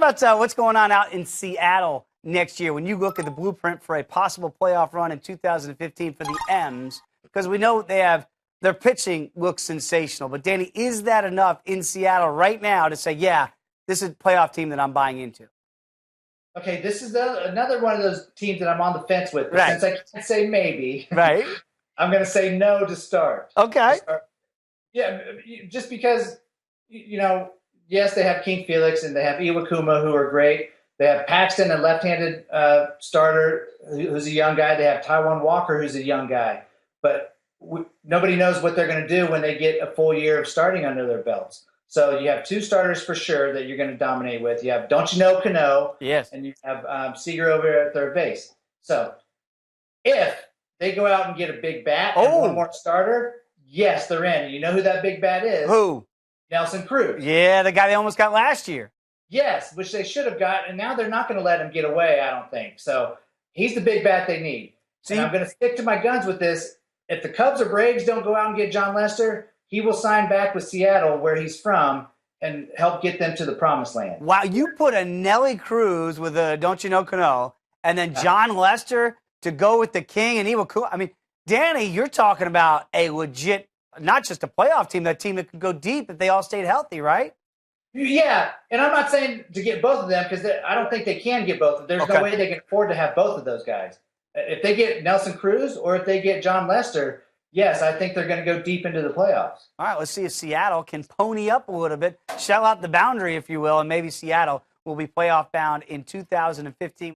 about what's going on out in Seattle next year when you look at the blueprint for a possible playoff run in 2015 for the M's? Because we know their pitching looks sensational. But, Danny, is that enough in Seattle right now to say, yeah, this is a playoff team that I'm buying into? Okay, this is another one of those teams that I'm on the fence with. But Right. since I can't say maybe, right, I'm going to say no to start. Okay. Yeah, just because, yes, they have King Felix and they have Iwakuma, who are great. They have Paxton, a left-handed starter who's a young guy. They have Taijuan Walker, who's a young guy. But nobody knows what they're going to do when they get a full year of starting under their belts. So you have two starters for sure that you're going to dominate with. You have Don't You Know Cano, yes, and you have Seager over at third base. So if they go out and get a big bat and one more starter, yes, they're in. You know who that big bat is? Who? Nelson Cruz. Yeah, the guy they almost got last year. Yes, which they should have got, and now they're not going to let him get away, I don't think. So he's the big bat they need. And I'm going to stick to my guns with this. If the Cubs or Braves don't go out and get John Lester, he will sign back with Seattle, where he's from, and help get them to the promised land. Wow, you put a Nelly Cruz with a Don't You Know Cano, and then John Lester to go with the King and Iwakuma. I mean, Danny, you're talking about a legit, not just a playoff team, that team that could go deep if they all stayed healthy, right? Yeah, and I'm not saying to get both of them because I don't think they can get both. There's no way they can afford to have both of those guys. If they get Nelson Cruz or if they get John Lester, yes, I think they're going to go deep into the playoffs. All right, let's see if Seattle can pony up a little bit, shell out the boundary, if you will, and maybe Seattle will be playoff bound in 2015.